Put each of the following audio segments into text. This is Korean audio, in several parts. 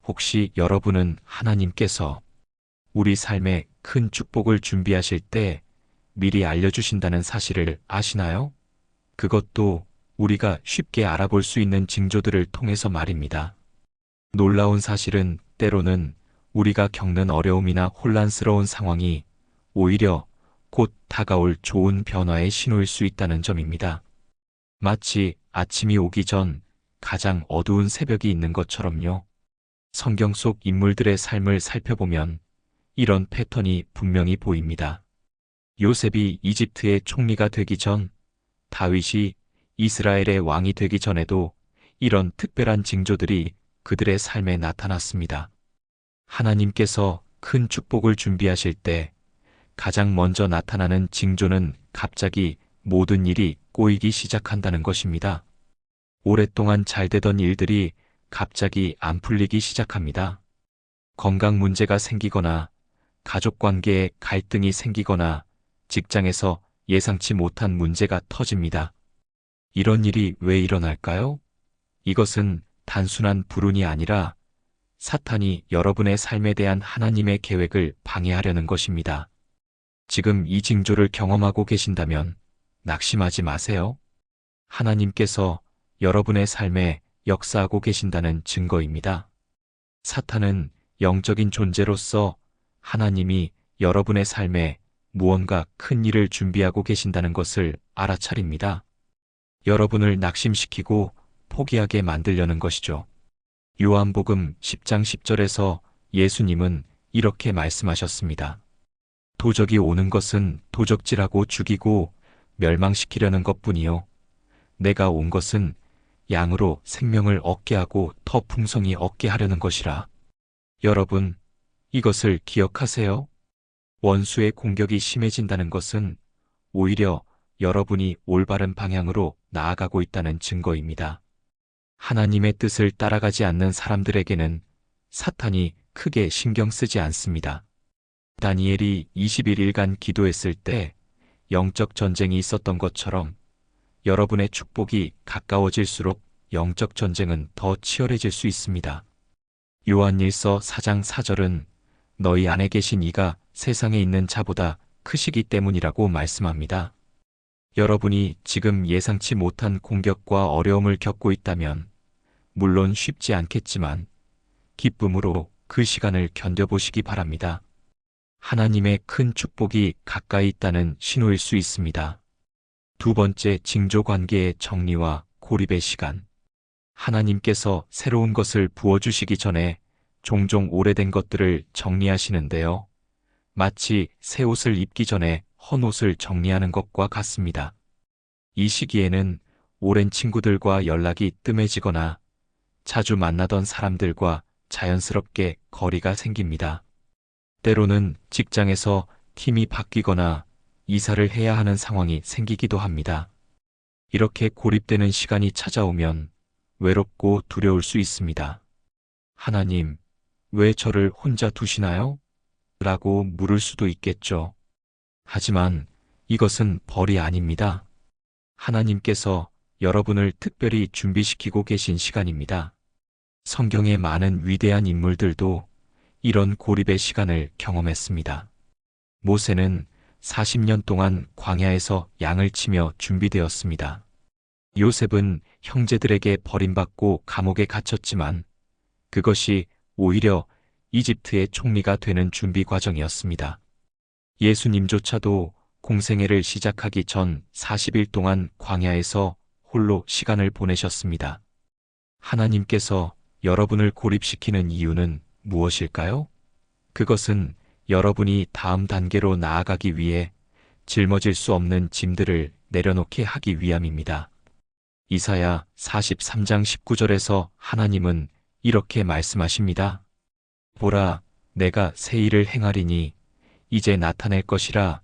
혹시 여러분은 하나님께서 우리 삶에 큰 축복을 준비하실 때 미리 알려주신다는 사실을 아시나요? 그것도 우리가 쉽게 알아볼 수 있는 징조들을 통해서 말입니다. 놀라운 사실은 때로는 우리가 겪는 어려움이나 혼란스러운 상황이 오히려 곧 다가올 좋은 변화의 신호일 수 있다는 점입니다. 마치 아침이 오기 전 가장 어두운 새벽이 있는 것처럼요. 성경 속 인물들의 삶을 살펴보면 이런 패턴이 분명히 보입니다. 요셉이 이집트의 총리가 되기 전, 다윗이 이스라엘의 왕이 되기 전에도 이런 특별한 징조들이 그들의 삶에 나타났습니다. 하나님께서 큰 축복을 준비하실 때 가장 먼저 나타나는 징조는 갑자기 모든 일이 꼬이기 시작한다는 것입니다. 오랫동안 잘 되던 일들이 갑자기 안 풀리기 시작합니다. 건강 문제가 생기거나 가족 관계에 갈등이 생기거나 직장에서 예상치 못한 문제가 터집니다. 이런 일이 왜 일어날까요? 이것은 단순한 불운이 아니라 사탄이 여러분의 삶에 대한 하나님의 계획을 방해하려는 것입니다. 지금 이 징조를 경험하고 계신다면 낙심하지 마세요. 하나님께서 여러분의 삶에 역사하고 계신다는 증거입니다. 사탄은 영적인 존재로서 하나님이 여러분의 삶에 무언가 큰 일을 준비하고 계신다는 것을 알아차립니다. 여러분을 낙심시키고 포기하게 만들려는 것이죠. 요한복음 10장 10절에서 예수님은 이렇게 말씀하셨습니다. 도적이 오는 것은 도적질하고 죽이고 멸망시키려는 것뿐이요. 내가 온 것은 양으로 생명을 얻게 하고 더 풍성히 얻게 하려는 것이라. 여러분, 이것을 기억하세요. 원수의 공격이 심해진다는 것은 오히려 여러분이 올바른 방향으로 나아가고 있다는 증거입니다. 하나님의 뜻을 따라가지 않는 사람들에게는 사탄이 크게 신경 쓰지 않습니다. 다니엘이 21일간 기도했을 때 영적 전쟁이 있었던 것처럼 여러분의 축복이 가까워질수록 영적 전쟁은 더 치열해질 수 있습니다. 요한일서 4장 4절은 너희 안에 계신 이가 세상에 있는 자보다 크시기 때문이라고 말씀합니다. 여러분이 지금 예상치 못한 공격과 어려움을 겪고 있다면 물론 쉽지 않겠지만 기쁨으로 그 시간을 견뎌보시기 바랍니다. 하나님의 큰 축복이 가까이 있다는 신호일 수 있습니다. 두 번째 징조 관계의 정리와 고립의 시간. 하나님께서 새로운 것을 부어주시기 전에 종종 오래된 것들을 정리하시는데요. 마치 새 옷을 입기 전에 헌 옷을 정리하는 것과 같습니다. 이 시기에는 오랜 친구들과 연락이 뜸해지거나 자주 만나던 사람들과 자연스럽게 거리가 생깁니다. 때로는 직장에서 팀이 바뀌거나 이사를 해야 하는 상황이 생기기도 합니다. 이렇게 고립되는 시간이 찾아오면 외롭고 두려울 수 있습니다. 하나님, 왜 저를 혼자 두시나요? 라고 물을 수도 있겠죠. 하지만 이것은 벌이 아닙니다. 하나님께서 여러분을 특별히 준비시키고 계신 시간입니다. 성경의 많은 위대한 인물들도 이런 고립의 시간을 경험했습니다. 모세는 40년 동안 광야에서 양을 치며 준비되었습니다. 요셉은 형제들에게 버림받고 감옥에 갇혔지만 그것이 오히려 이집트의 총리가 되는 준비 과정이었습니다. 예수님조차도 공생애를 시작하기 전 40일 동안 광야에서 홀로 시간을 보내셨습니다. 하나님께서 여러분을 고립시키는 이유는 무엇일까요? 그것은 여러분이 다음 단계로 나아가기 위해 짊어질 수 없는 짐들을 내려놓게 하기 위함입니다. 이사야 43장 19절에서 하나님은 이렇게 말씀하십니다. 보라, 내가 새 일을 행하리니 이제 나타낼 것이라.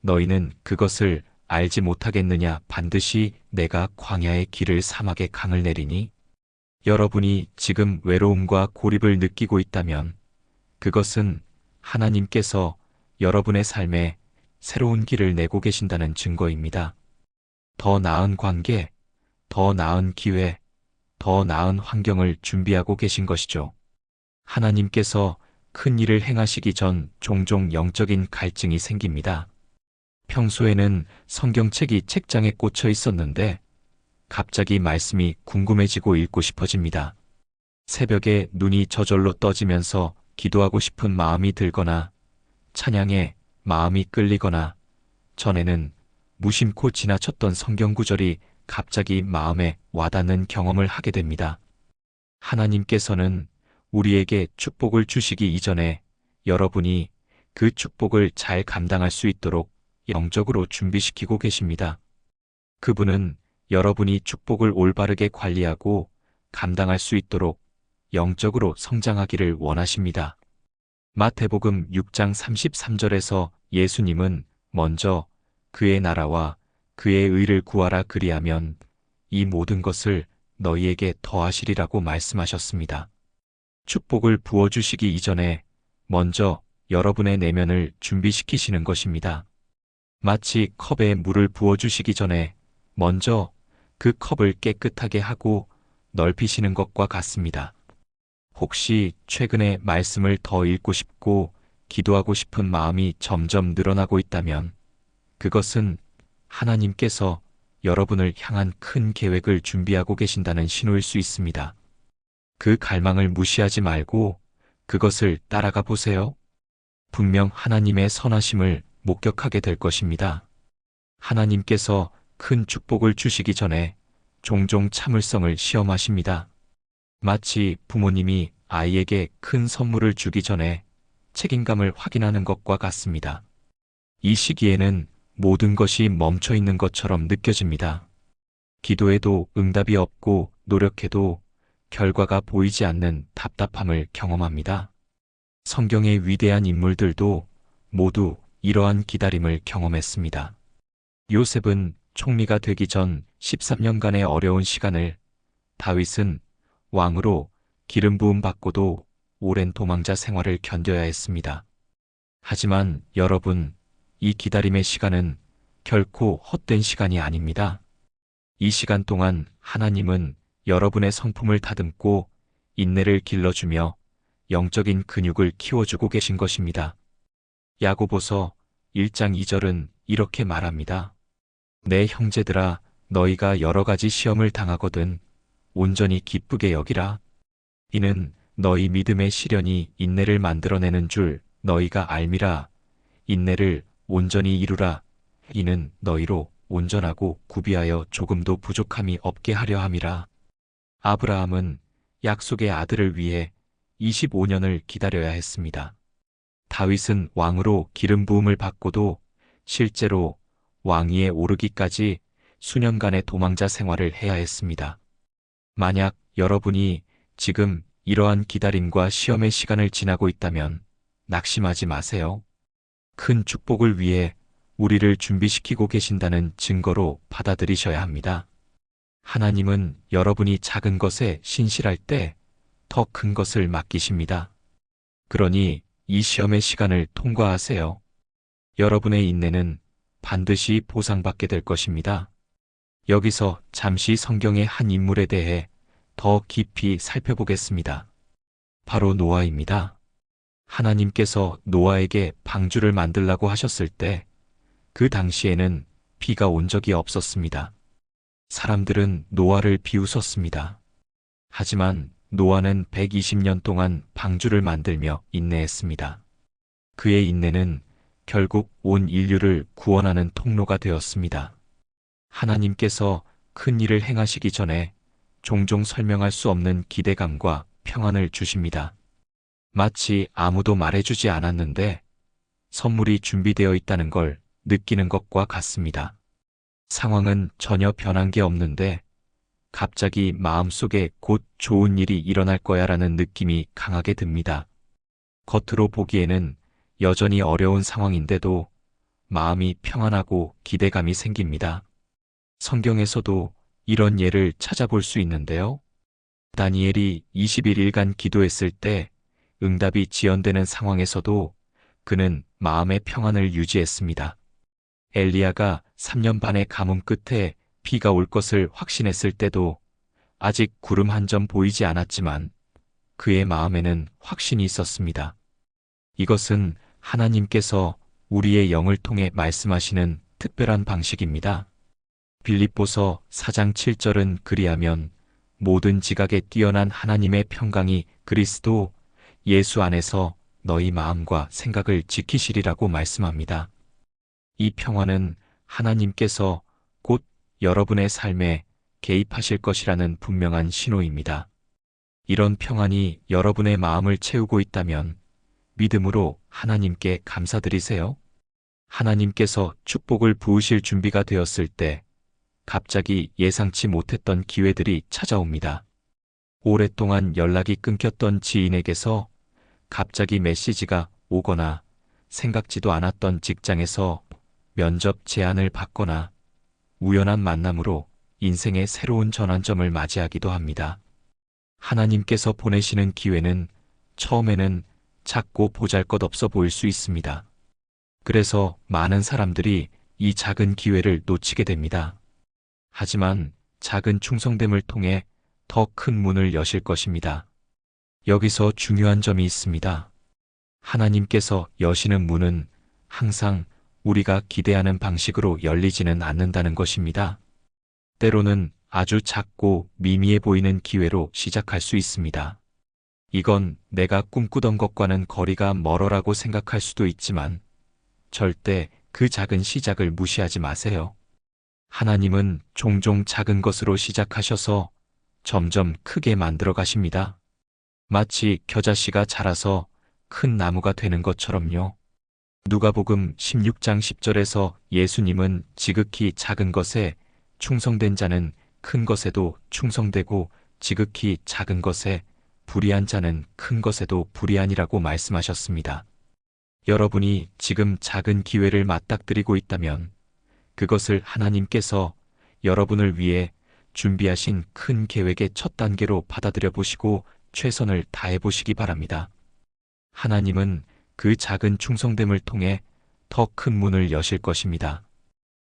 너희는 그것을 알지 못하겠느냐. 반드시 내가 광야의 길을 사막의 강을 내리니. 여러분이 지금 외로움과 고립을 느끼고 있다면 그것은 하나님께서 여러분의 삶에 새로운 길을 내고 계신다는 증거입니다. 더 나은 관계, 더 나은 기회, 더 나은 환경을 준비하고 계신 것이죠. 하나님께서 큰 일을 행하시기 전 종종 영적인 갈증이 생깁니다. 평소에는 성경책이 책장에 꽂혀 있었는데 갑자기 말씀이 궁금해지고 읽고 싶어집니다. 새벽에 눈이 저절로 떠지면서 기도하고 싶은 마음이 들거나 찬양에 마음이 끌리거나 전에는 무심코 지나쳤던 성경 구절이 갑자기 마음에 와닿는 경험을 하게 됩니다. 하나님께서는 우리에게 축복을 주시기 이전에 여러분이 그 축복을 잘 감당할 수 있도록 영적으로 준비시키고 계십니다. 그분은 여러분이 축복을 올바르게 관리하고 감당할 수 있도록 영적으로 성장하기를 원하십니다. 마태복음 6장 33절에서 예수님은 먼저 그의 나라와 그의 의를 구하라 그리하면 이 모든 것을 너희에게 더하시리라고 말씀하셨습니다. 축복을 부어주시기 이전에 먼저 여러분의 내면을 준비시키시는 것입니다. 마치 컵에 물을 부어주시기 전에 먼저 그 컵을 깨끗하게 하고 넓히시는 것과 같습니다. 혹시 최근에 말씀을 더 읽고 싶고 기도하고 싶은 마음이 점점 늘어나고 있다면 그것은 하나님께서 여러분을 향한 큰 계획을 준비하고 계신다는 신호일 수 있습니다. 그 갈망을 무시하지 말고 그것을 따라가 보세요. 분명 하나님의 선하심을 목격하게 될 것입니다. 하나님께서 큰 축복을 주시기 전에 종종 참을성을 시험하십니다. 마치 부모님이 아이에게 큰 선물을 주기 전에 책임감을 확인하는 것과 같습니다. 이 시기에는 모든 것이 멈춰 있는 것처럼 느껴집니다. 기도해도 응답이 없고 노력해도 결과가 보이지 않는 답답함을 경험합니다. 성경의 위대한 인물들도 모두 이러한 기다림을 경험했습니다. 요셉은 총리가 되기 전 13년간의 어려운 시간을, 다윗은 왕으로 기름 부음 받고도 오랜 도망자 생활을 견뎌야 했습니다. 하지만 여러분, 이 기다림의 시간은 결코 헛된 시간이 아닙니다. 이 시간 동안 하나님은 여러분의 성품을 다듬고 인내를 길러주며 영적인 근육을 키워주고 계신 것입니다. 야고보서 1장 2절은 이렇게 말합니다. 내 형제들아, 너희가 여러 가지 시험을 당하거든 온전히 기쁘게 여기라. 이는 너희 믿음의 시련이 인내를 만들어내는 줄 너희가 알미라. 인내를 온전히 이루라. 이는 너희로 온전하고 구비하여 조금도 부족함이 없게 하려 함이라. 아브라함은 약속의 아들을 위해 25년을 기다려야 했습니다. 다윗은 왕으로 기름 부음을 받고도 실제로 왕위에 오르기까지 수년간의 도망자 생활을 해야 했습니다. 만약 여러분이 지금 이러한 기다림과 시험의 시간을 지나고 있다면 낙심하지 마세요. 큰 축복을 위해 우리를 준비시키고 계신다는 증거로 받아들이셔야 합니다. 하나님은 여러분이 작은 것에 신실할 때 더 큰 것을 맡기십니다. 그러니 이 시험의 시간을 통과하세요. 여러분의 인내는 반드시 보상받게 될 것입니다. 여기서 잠시 성경의 한 인물에 대해 더 깊이 살펴보겠습니다. 바로 노아입니다. 하나님께서 노아에게 방주를 만들라고 하셨을 때 그 당시에는 비가 온 적이 없었습니다. 사람들은 노아를 비웃었습니다. 하지만 노아는 120년 동안 방주를 만들며 인내했습니다. 그의 인내는 결국 온 인류를 구원하는 통로가 되었습니다. 하나님께서 큰 일을 행하시기 전에 종종 설명할 수 없는 기대감과 평안을 주십니다. 마치 아무도 말해주지 않았는데 선물이 준비되어 있다는 걸 느끼는 것과 같습니다. 상황은 전혀 변한 게 없는데 갑자기 마음속에 곧 좋은 일이 일어날 거야라는 느낌이 강하게 듭니다. 겉으로 보기에는 여전히 어려운 상황인데도 마음이 평안하고 기대감이 생깁니다. 성경에서도 이런 예를 찾아볼 수 있는데요. 다니엘이 21일간 기도했을 때 응답이 지연되는 상황에서도 그는 마음의 평안을 유지했습니다. 엘리야가 3년 반의 가뭄 끝에 비가 올 것을 확신했을 때도 아직 구름 한 점 보이지 않았지만 그의 마음에는 확신이 있었습니다. 이것은 하나님께서 우리의 영을 통해 말씀하시는 특별한 방식입니다. 빌립보서 4장 7절은 그리하면 모든 지각에 뛰어난 하나님의 평강이 그리스도 예수 안에서 너희 마음과 생각을 지키시리라고 말씀합니다. 이 평화는 하나님께서 곧 여러분의 삶에 개입하실 것이라는 분명한 신호입니다. 이런 평안이 여러분의 마음을 채우고 있다면 믿음으로 하나님께 감사드리세요. 하나님께서 축복을 부으실 준비가 되었을 때 갑자기 예상치 못했던 기회들이 찾아옵니다. 오랫동안 연락이 끊겼던 지인에게서 갑자기 메시지가 오거나 생각지도 않았던 직장에서 면접 제안을 받거나 우연한 만남으로 인생의 새로운 전환점을 맞이하기도 합니다. 하나님께서 보내시는 기회는 처음에는 작고 보잘것없어 보일 수 있습니다. 그래서 많은 사람들이 이 작은 기회를 놓치게 됩니다. 하지만 작은 충성됨을 통해 더 큰 문을 여실 것입니다. 여기서 중요한 점이 있습니다. 하나님께서 여시는 문은 항상 우리가 기대하는 방식으로 열리지는 않는다는 것입니다. 때로는 아주 작고 미미해 보이는 기회로 시작할 수 있습니다. 이건 내가 꿈꾸던 것과는 거리가 멀어라고 생각할 수도 있지만 절대 그 작은 시작을 무시하지 마세요. 하나님은 종종 작은 것으로 시작하셔서 점점 크게 만들어 가십니다. 마치 겨자씨가 자라서 큰 나무가 되는 것처럼요. 누가복음 16장 10절에서 예수님은 지극히 작은 것에 충성된 자는 큰 것에도 충성되고 지극히 작은 것에 불의한 자는 큰 것에도 불의하니라고 말씀하셨습니다. 여러분이 지금 작은 기회를 맞닥뜨리고 있다면 그것을 하나님께서 여러분을 위해 준비하신 큰 계획의 첫 단계로 받아들여 보시고 최선을 다해 보시기 바랍니다. 하나님은 그 작은 충성됨을 통해 더 큰 문을 여실 것입니다.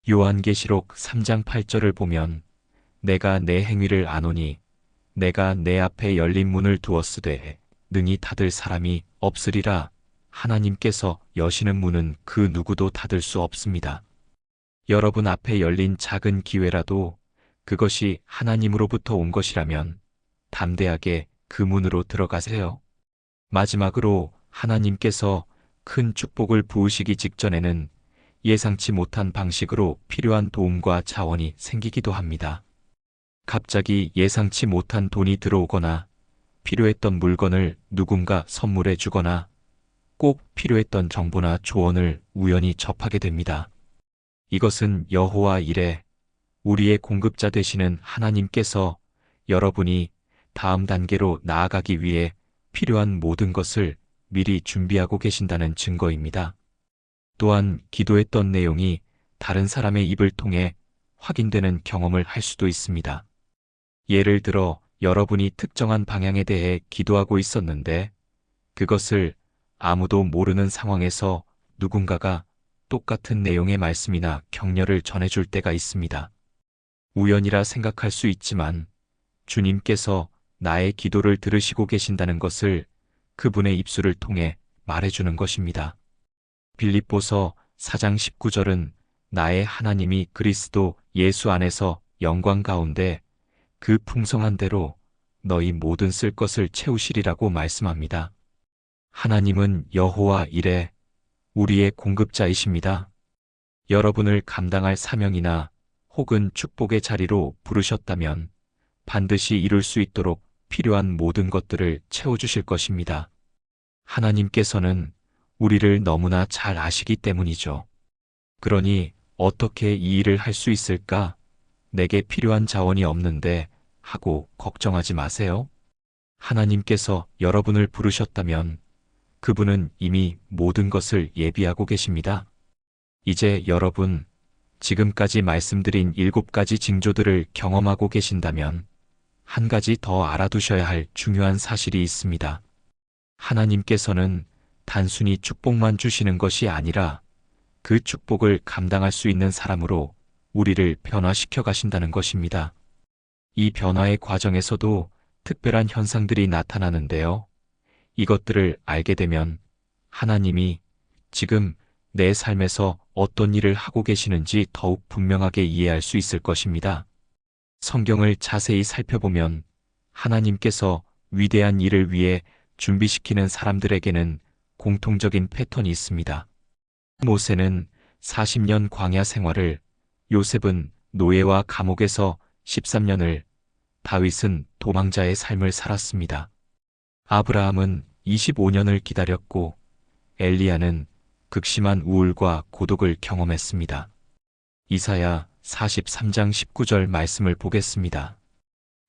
요한계시록 3장 8절을 보면 내가 내 행위를 아노니 내가 내 앞에 열린 문을 두었으되 능히 닫을 사람이 없으리라. 하나님께서 여시는 문은 그 누구도 닫을 수 없습니다. 여러분 앞에 열린 작은 기회라도 그것이 하나님으로부터 온 것이라면 담대하게 그 문으로 들어가세요. 마지막으로 하나님께서 큰 축복을 부으시기 직전에는 예상치 못한 방식으로 필요한 도움과 자원이 생기기도 합니다. 갑자기 예상치 못한 돈이 들어오거나 필요했던 물건을 누군가 선물해 주거나 꼭 필요했던 정보나 조언을 우연히 접하게 됩니다. 이것은 여호와 이레 우리의 공급자 되시는 하나님께서 여러분이 다음 단계로 나아가기 위해 필요한 모든 것을 미리 준비하고 계신다는 증거입니다. 또한 기도했던 내용이 다른 사람의 입을 통해 확인되는 경험을 할 수도 있습니다. 예를 들어 여러분이 특정한 방향에 대해 기도하고 있었는데 그것을 아무도 모르는 상황에서 누군가가 똑같은 내용의 말씀이나 격려를 전해줄 때가 있습니다. 우연이라 생각할 수 있지만 주님께서 나의 기도를 들으시고 계신다는 것을 그분의 입술을 통해 말해주는 것입니다. 빌립보서 4장 19절은 나의 하나님이 그리스도 예수 안에서 영광 가운데 그 풍성한 대로 너희 모든 쓸 것을 채우시리라고 말씀합니다. 하나님은 여호와 이레 우리의 공급자이십니다. 여러분을 감당할 사명이나 혹은 축복의 자리로 부르셨다면 반드시 이룰 수 있도록 필요한 모든 것들을 채워주실 것입니다. 하나님께서는 우리를 너무나 잘 아시기 때문이죠. 그러니 어떻게 이 일을 할 수 있을까? 내게 필요한 자원이 없는데 하고 걱정하지 마세요. 하나님께서 여러분을 부르셨다면 그분은 이미 모든 것을 예비하고 계십니다. 이제 여러분, 지금까지 말씀드린 7가지 징조들을 경험하고 계신다면 한 가지 더 알아두셔야 할 중요한 사실이 있습니다. 하나님께서는 단순히 축복만 주시는 것이 아니라 그 축복을 감당할 수 있는 사람으로 우리를 변화시켜 가신다는 것입니다. 이 변화의 과정에서도 특별한 현상들이 나타나는데요. 이것들을 알게 되면 하나님이 지금 내 삶에서 어떤 일을 하고 계시는지 더욱 분명하게 이해할 수 있을 것입니다. 성경을 자세히 살펴보면 하나님께서 위대한 일을 위해 준비시키는 사람들에게는 공통적인 패턴이 있습니다. 모세는 40년 광야 생활을, 요셉은 노예와 감옥에서 13년을, 다윗은 도망자의 삶을 살았습니다. 아브라함은 25년을 기다렸고 엘리야는 극심한 우울과 고독을 경험했습니다. 이사야 43장 19절 말씀을 보겠습니다.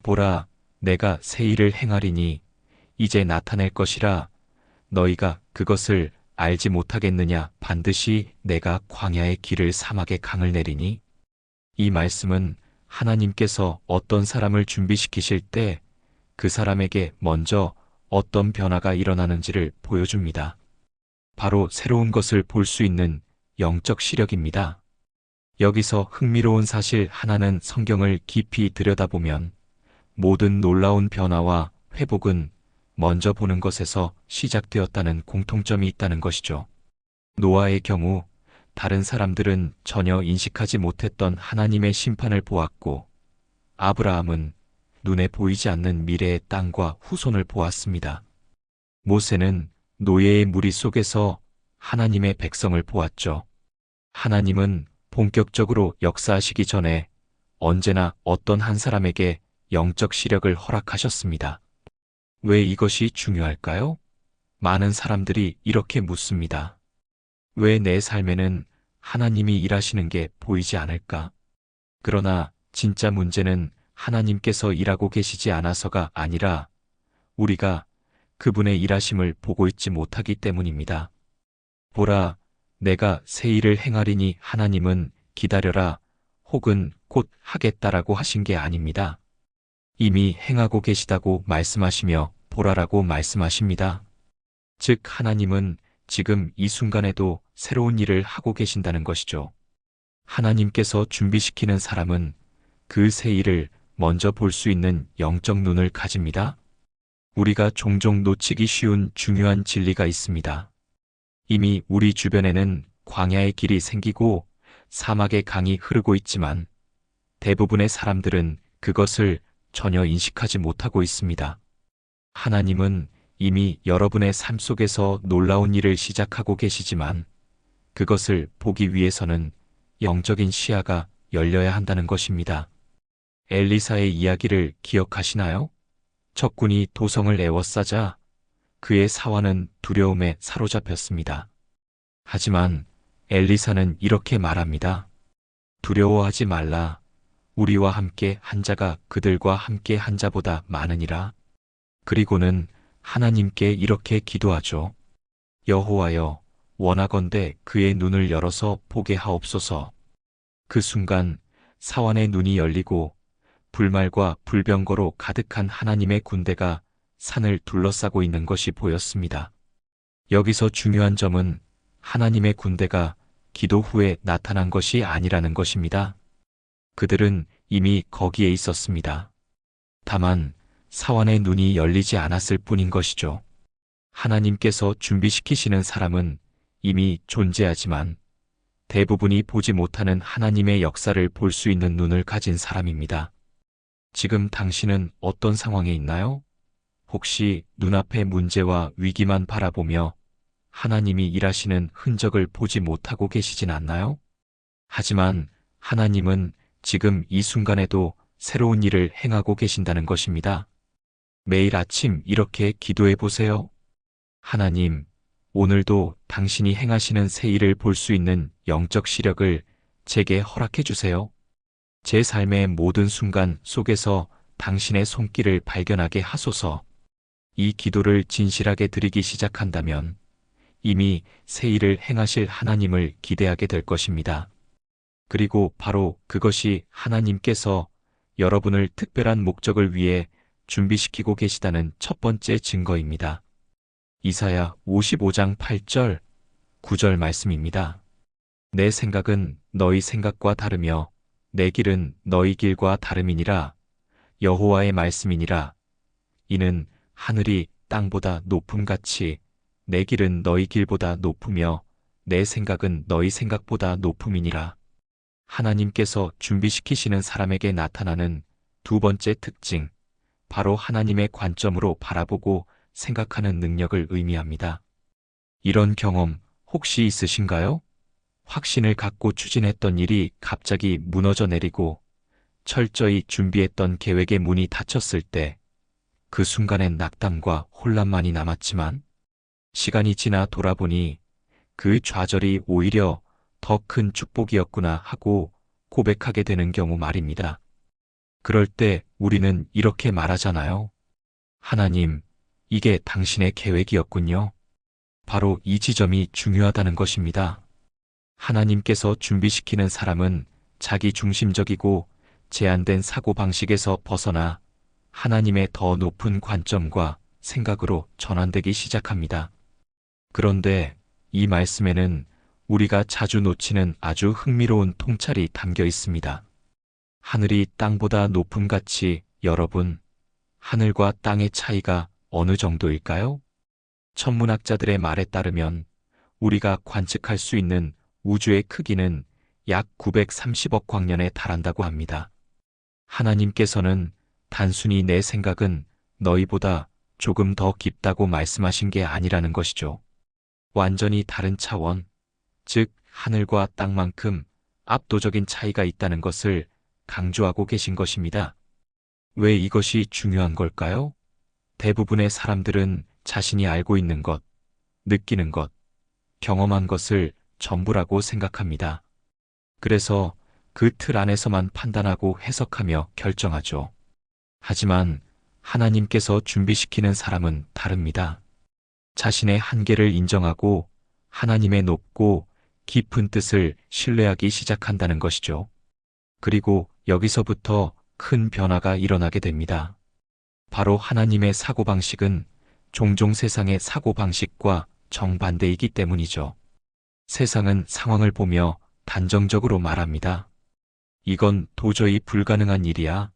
보라, 내가 새 일을 행하리니 이제 나타낼 것이라 너희가 그것을 알지 못하겠느냐. 반드시 내가 광야의 길을 사막의 강을 내리니. 이 말씀은 하나님께서 어떤 사람을 준비시키실 때 그 사람에게 먼저 어떤 변화가 일어나는지를 보여줍니다. 바로 새로운 것을 볼 수 있는 영적 시력입니다. 여기서 흥미로운 사실 하나는 성경을 깊이 들여다보면 모든 놀라운 변화와 회복은 먼저 보는 것에서 시작되었다는 공통점이 있다는 것이죠. 노아의 경우 다른 사람들은 전혀 인식하지 못했던 하나님의 심판을 보았고, 아브라함은 눈에 보이지 않는 미래의 땅과 후손을 보았습니다. 모세는 노예의 무리 속에서 하나님의 백성을 보았죠. 하나님은 본격적으로 역사하시기 전에 언제나 어떤 한 사람에게 영적 시력을 허락하셨습니다. 왜 이것이 중요할까요? 많은 사람들이 이렇게 묻습니다. 왜 내 삶에는 하나님이 일하시는 게 보이지 않을까? 그러나 진짜 문제는 하나님께서 일하고 계시지 않아서가 아니라 우리가 그분의 일하심을 보고 있지 못하기 때문입니다. 보라, 내가 새 일을 행하리니 하나님은 기다려라 혹은 곧 하겠다라고 하신 게 아닙니다. 이미 행하고 계시다고 말씀하시며 보라라고 말씀하십니다. 즉 하나님은 지금 이 순간에도 새로운 일을 하고 계신다는 것이죠. 하나님께서 준비시키는 사람은 그 새 일을 먼저 볼 수 있는 영적 눈을 가집니다. 우리가 종종 놓치기 쉬운 중요한 진리가 있습니다. 이미 우리 주변에는 광야의 길이 생기고 사막의 강이 흐르고 있지만 대부분의 사람들은 그것을 전혀 인식하지 못하고 있습니다. 하나님은 이미 여러분의 삶 속에서 놀라운 일을 시작하고 계시지만 그것을 보기 위해서는 영적인 시야가 열려야 한다는 것입니다. 엘리사의 이야기를 기억하시나요? 적군이 도성을 에워싸자 그의 사환은 두려움에 사로잡혔습니다. 하지만 엘리사는 이렇게 말합니다. 두려워하지 말라. 우리와 함께 한 자가 그들과 함께 한 자보다 많으니라. 그리고는 하나님께 이렇게 기도하죠. 여호와여, 원하건대 그의 눈을 열어서 보게 하옵소서. 그 순간 사환의 눈이 열리고 불말과 불병거로 가득한 하나님의 군대가 산을 둘러싸고 있는 것이 보였습니다. 여기서 중요한 점은 하나님의 군대가 기도 후에 나타난 것이 아니라는 것입니다. 그들은 이미 거기에 있었습니다. 다만 사환의 눈이 열리지 않았을 뿐인 것이죠. 하나님께서 준비시키시는 사람은 이미 존재하지만 대부분이 보지 못하는 하나님의 역사를 볼 수 있는 눈을 가진 사람입니다. 지금 당신은 어떤 상황에 있나요? 혹시 눈앞의 문제와 위기만 바라보며 하나님이 일하시는 흔적을 보지 못하고 계시진 않나요? 하지만 하나님은 지금 이 순간에도 새로운 일을 행하고 계신다는 것입니다. 매일 아침 이렇게 기도해 보세요. 하나님, 오늘도 당신이 행하시는 새 일을 볼 수 있는 영적 시력을 제게 허락해 주세요. 제 삶의 모든 순간 속에서 당신의 손길을 발견하게 하소서. 이 기도를 진실하게 드리기 시작한다면 이미 새 일을 행하실 하나님을 기대하게 될 것입니다. 그리고 바로 그것이 하나님께서 여러분을 특별한 목적을 위해 준비시키고 계시다는 첫 번째 증거입니다. 이사야 55장 8절, 9절 말씀입니다. 내 생각은 너희 생각과 다르며 내 길은 너희 길과 다름이니라. 여호와의 말씀이니라. 이는 하늘이 땅보다 높음같이 내 길은 너희 길보다 높으며 내 생각은 너희 생각보다 높음이니라. 하나님께서 준비시키시는 사람에게 나타나는 두 번째 특징, 바로 하나님의 관점으로 바라보고 생각하는 능력을 의미합니다. 이런 경험 혹시 있으신가요? 확신을 갖고 추진했던 일이 갑자기 무너져 내리고 철저히 준비했던 계획의 문이 닫혔을 때 그 순간엔 낙담과 혼란만이 남았지만 시간이 지나 돌아보니 그 좌절이 오히려 더 큰 축복이었구나 하고 고백하게 되는 경우 말입니다. 그럴 때 우리는 이렇게 말하잖아요. 하나님, 이게 당신의 계획이었군요. 바로 이 지점이 중요하다는 것입니다. 하나님께서 준비시키는 사람은 자기 중심적이고 제한된 사고방식에서 벗어나 하나님의 더 높은 관점과 생각으로 전환되기 시작합니다. 그런데 이 말씀에는 우리가 자주 놓치는 아주 흥미로운 통찰이 담겨 있습니다. 하늘이 땅보다 높음같이 여러분, 하늘과 땅의 차이가 어느 정도일까요? 천문학자들의 말에 따르면 우리가 관측할 수 있는 우주의 크기는 약 930억 광년에 달한다고 합니다. 하나님께서는 단순히 내 생각은 너희보다 조금 더 깊다고 말씀하신 게 아니라는 것이죠. 완전히 다른 차원, 즉 하늘과 땅만큼 압도적인 차이가 있다는 것을 강조하고 계신 것입니다. 왜 이것이 중요한 걸까요? 대부분의 사람들은 자신이 알고 있는 것, 느끼는 것, 경험한 것을 전부라고 생각합니다. 그래서 그 틀 안에서만 판단하고 해석하며 결정하죠. 하지만 하나님께서 준비시키는 사람은 다릅니다. 자신의 한계를 인정하고 하나님의 높고 깊은 뜻을 신뢰하기 시작한다는 것이죠. 그리고 여기서부터 큰 변화가 일어나게 됩니다. 바로 하나님의 사고방식은 종종 세상의 사고방식과 정반대이기 때문이죠. 세상은 상황을 보며 단정적으로 말합니다. 이건 도저히 불가능한 일이야.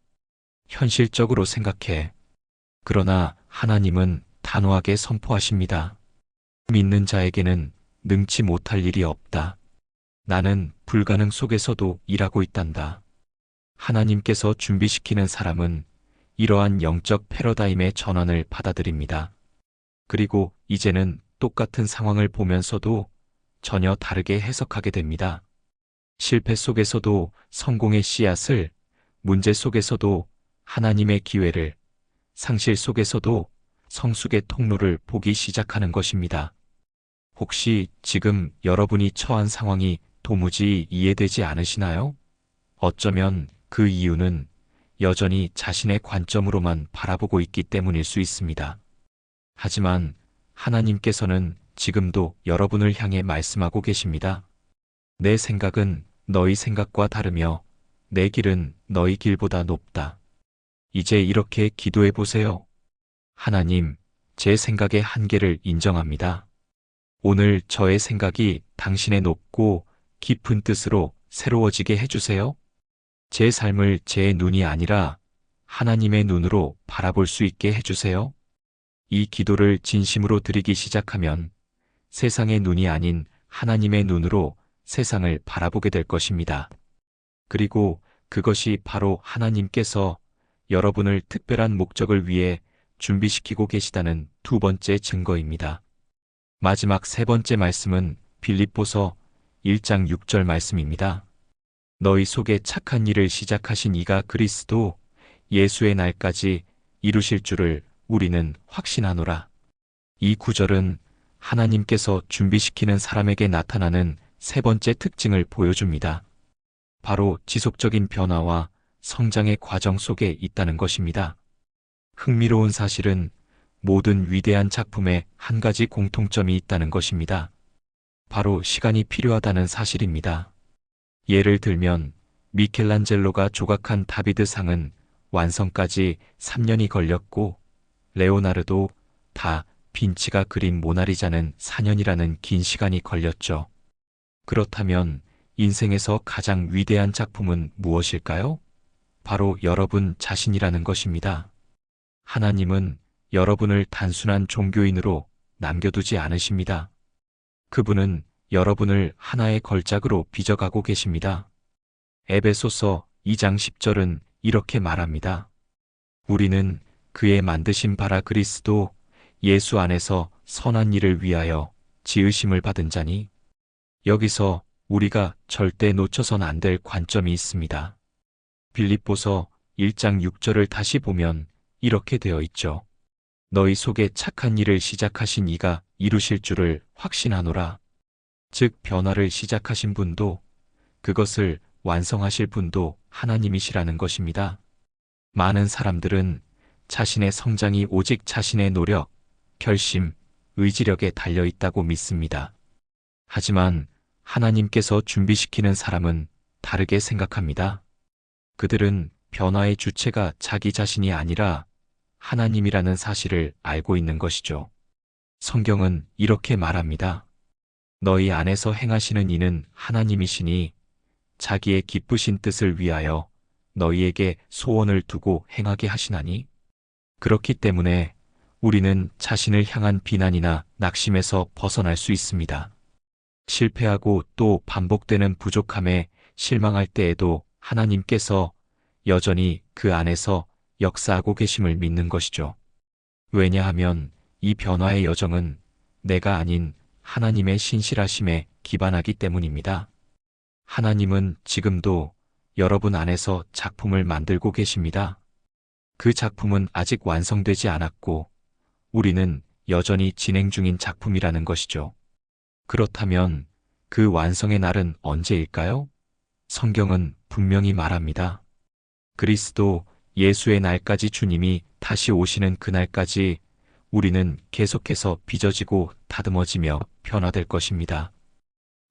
현실적으로 생각해. 그러나 하나님은 단호하게 선포하십니다. 믿는 자에게는 능치 못할 일이 없다. 나는 불가능 속에서도 일하고 있단다. 하나님께서 준비시키는 사람은 이러한 영적 패러다임의 전환을 받아들입니다. 그리고 이제는 똑같은 상황을 보면서도 전혀 다르게 해석하게 됩니다. 실패 속에서도 성공의 씨앗을, 문제 속에서도 하나님의 기회를, 상실 속에서도 성숙의 통로를 보기 시작하는 것입니다. 혹시 지금 여러분이 처한 상황이 도무지 이해되지 않으시나요? 어쩌면 그 이유는 여전히 자신의 관점으로만 바라보고 있기 때문일 수 있습니다. 하지만 하나님께서는 지금도 여러분을 향해 말씀하고 계십니다. 내 생각은 너희 생각과 다르며 내 길은 너희 길보다 높다. 이제 이렇게 기도해 보세요. 하나님, 제 생각의 한계를 인정합니다. 오늘 저의 생각이 당신의 높고 깊은 뜻으로 새로워지게 해주세요. 제 삶을 제 눈이 아니라 하나님의 눈으로 바라볼 수 있게 해주세요. 이 기도를 진심으로 드리기 시작하면 세상의 눈이 아닌 하나님의 눈으로 세상을 바라보게 될 것입니다. 그리고 그것이 바로 하나님께서 여러분을 특별한 목적을 위해 준비시키고 계시다는 두 번째 증거입니다. 마지막 세 번째 말씀은 빌립보서 1장 6절 말씀입니다. 너희 속에 착한 일을 시작하신 이가 그리스도 예수의 날까지 이루실 줄을 우리는 확신하노라. 이 구절은 하나님께서 준비시키는 사람에게 나타나는 세 번째 특징을 보여줍니다. 바로 지속적인 변화와 성장의 과정 속에 있다는 것입니다. 흥미로운 사실은 모든 위대한 작품에 한 가지 공통점이 있다는 것입니다. 바로 시간이 필요하다는 사실입니다. 예를 들면 미켈란젤로가 조각한 다비드 상은 완성까지 3년이 걸렸고 레오나르도 다 빈치가 그린 모나리자는 4년이라는 긴 시간이 걸렸죠. 그렇다면 인생에서 가장 위대한 작품은 무엇일까요? 바로 여러분 자신이라는 것입니다. 하나님은 여러분을 단순한 종교인으로 남겨두지 않으십니다. 그분은 여러분을 하나의 걸작으로 빚어가고 계십니다. 에베소서 2장 10절은 이렇게 말합니다. 우리는 그의 만드신 바라 그리스도 예수 안에서 선한 일을 위하여 지으심을 받은 자니. 여기서 우리가 절대 놓쳐선 안 될 관점이 있습니다. 빌립보서 1장 6절을 다시 보면 이렇게 되어 있죠. 너희 속에 착한 일을 시작하신 이가 이루실 줄을 확신하노라. 즉 변화를 시작하신 분도 그것을 완성하실 분도 하나님이시라는 것입니다. 많은 사람들은 자신의 성장이 오직 자신의 노력, 결심, 의지력에 달려 있다고 믿습니다. 하지만 하나님께서 준비시키는 사람은 다르게 생각합니다. 그들은 변화의 주체가 자기 자신이 아니라 하나님이라는 사실을 알고 있는 것이죠. 성경은 이렇게 말합니다. 너희 안에서 행하시는 이는 하나님이시니 자기의 기쁘신 뜻을 위하여 너희에게 소원을 두고 행하게 하시나니. 그렇기 때문에 우리는 자신을 향한 비난이나 낙심에서 벗어날 수 있습니다. 실패하고 또 반복되는 부족함에 실망할 때에도 하나님께서 여전히 그 안에서 역사하고 계심을 믿는 것이죠. 왜냐하면 이 변화의 여정은 내가 아닌 하나님의 신실하심에 기반하기 때문입니다. 하나님은 지금도 여러분 안에서 작품을 만들고 계십니다. 그 작품은 아직 완성되지 않았고 우리는 여전히 진행 중인 작품이라는 것이죠. 그렇다면 그 완성의 날은 언제일까요? 성경은 분명히 말합니다. 그리스도 예수의 날까지 주님이 다시 오시는 그날까지 우리는 계속해서 빚어지고 다듬어지며 변화될 것입니다.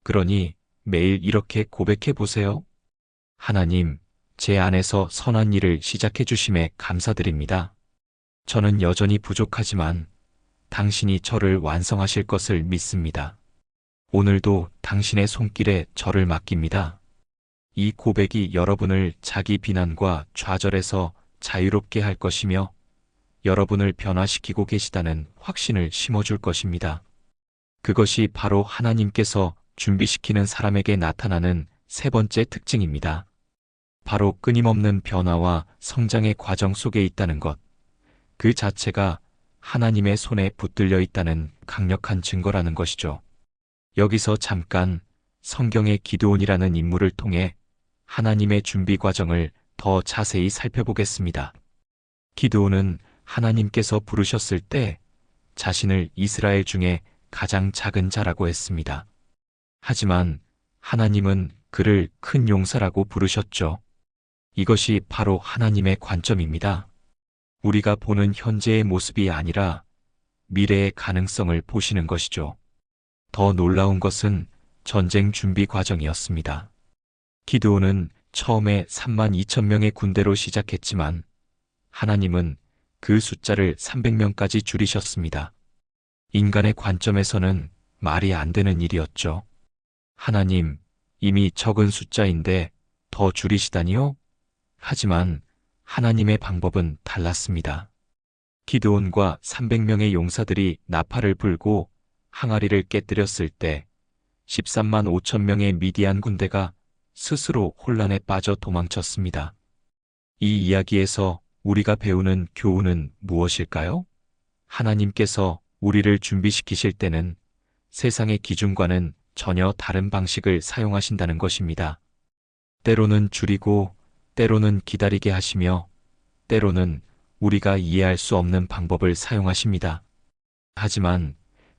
그러니 매일 이렇게 고백해 보세요. 하나님, 제 안에서 선한 일을 시작해 주심에 감사드립니다. 저는 여전히 부족하지만 당신이 저를 완성하실 것을 믿습니다. 오늘도 당신의 손길에 저를 맡깁니다. 이 고백이 여러분을 자기 비난과 좌절에서 자유롭게 할 것이며 여러분을 변화시키고 계시다는 확신을 심어줄 것입니다. 그것이 바로 하나님께서 준비시키는 사람에게 나타나는 세 번째 특징입니다. 바로 끊임없는 변화와 성장의 과정 속에 있다는 것. 그 자체가 하나님의 손에 붙들려 있다는 강력한 증거라는 것이죠. 여기서 잠깐 성경의 기드온이라는 인물을 통해 하나님의 준비 과정을 더 자세히 살펴보겠습니다. 기드온은 하나님께서 부르셨을 때 자신을 이스라엘 중에 가장 작은 자라고 했습니다. 하지만 하나님은 그를 큰 용사라고 부르셨죠. 이것이 바로 하나님의 관점입니다. 우리가 보는 현재의 모습이 아니라 미래의 가능성을 보시는 것이죠. 더 놀라운 것은 전쟁 준비 과정이었습니다. 기드온은 처음에 32,000명의 군대로 시작했지만 하나님은 그 숫자를 300명까지 줄이셨습니다. 인간의 관점에서는 말이 안 되는 일이었죠. 하나님, 이미 적은 숫자인데 더 줄이시다니요? 하지만 하나님의 방법은 달랐습니다. 기드온과 300명의 용사들이 나팔을 불고 항아리를 깨뜨렸을 때 13만 5천 명의 미디안 군대가 스스로 혼란에 빠져 도망쳤습니다. 이 이야기에서 우리가 배우는 교훈은 무엇일까요? 하나님께서 우리를 준비시키실 때는 세상의 기준과는 전혀 다른 방식을 사용하신다는 것입니다. 때로는 줄이고, 때로는 기다리게 하시며, 때로는 우리가 이해할 수 없는 방법을 사용하십니다. 하지만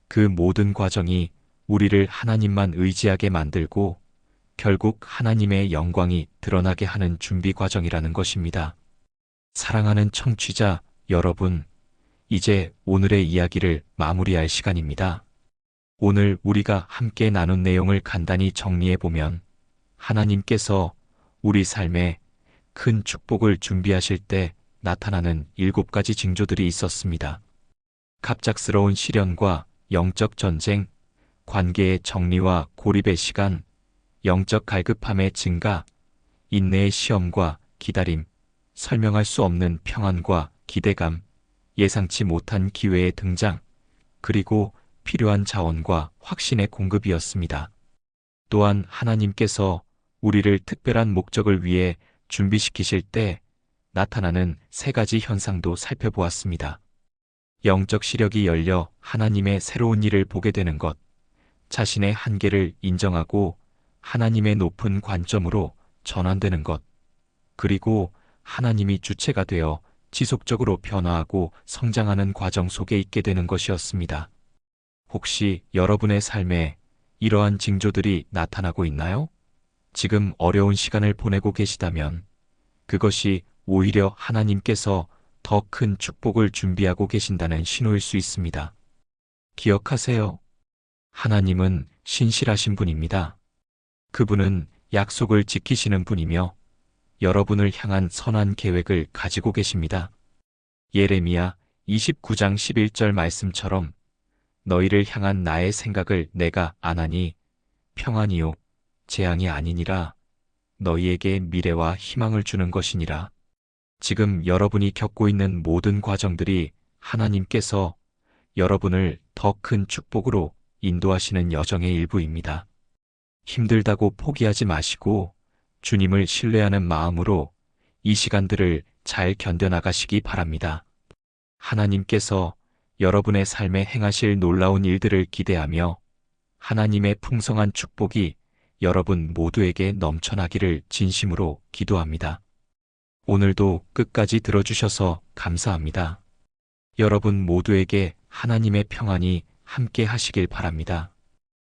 그 모든 과정이 우리를 하나님만 의지하게 만들고 결국 하나님의 영광이 드러나게 하는 준비 과정이라는 것입니다. 사랑하는 청취자 여러분, 이제 오늘의 이야기를 마무리할 시간입니다. 오늘 우리가 함께 나눈 내용을 간단히 정리해보면 하나님께서 우리 삶에 큰 축복을 준비하실 때 나타나는 7가지 징조들이 있었습니다. 갑작스러운 시련과 영적 전쟁, 관계의 정리와 고립의 시간, 영적 갈급함의 증가, 인내의 시험과 기다림, 설명할 수 없는 평안과 기대감, 예상치 못한 기회의 등장, 그리고 필요한 자원과 확신의 공급이었습니다. 또한 하나님께서 우리를 특별한 목적을 위해 준비시키실 때 나타나는 세 가지 현상도 살펴보았습니다. 영적 시력이 열려 하나님의 새로운 일을 보게 되는 것, 자신의 한계를 인정하고 하나님의 높은 관점으로 전환되는 것, 그리고 하나님이 주체가 되어 지속적으로 변화하고 성장하는 과정 속에 있게 되는 것이었습니다. 혹시 여러분의 삶에 이러한 징조들이 나타나고 있나요? 지금 어려운 시간을 보내고 계시다면 그것이 오히려 하나님께서 더 큰 축복을 준비하고 계신다는 신호일 수 있습니다. 기억하세요. 하나님은 신실하신 분입니다. 그분은 약속을 지키시는 분이며 여러분을 향한 선한 계획을 가지고 계십니다. 예레미야 29장 11절 말씀처럼 너희를 향한 나의 생각을 내가 아나니 평안이요 재앙이 아니니라 너희에게 미래와 희망을 주는 것이니라. 지금 여러분이 겪고 있는 모든 과정들이 하나님께서 여러분을 더 큰 축복으로 인도하시는 여정의 일부입니다. 힘들다고 포기하지 마시고 주님을 신뢰하는 마음으로 이 시간들을 잘 견뎌나가시기 바랍니다. 하나님께서 여러분의 삶에 행하실 놀라운 일들을 기대하며 하나님의 풍성한 축복이 여러분 모두에게 넘쳐나기를 진심으로 기도합니다. 오늘도 끝까지 들어주셔서 감사합니다. 여러분 모두에게 하나님의 평안이 함께 하시길 바랍니다.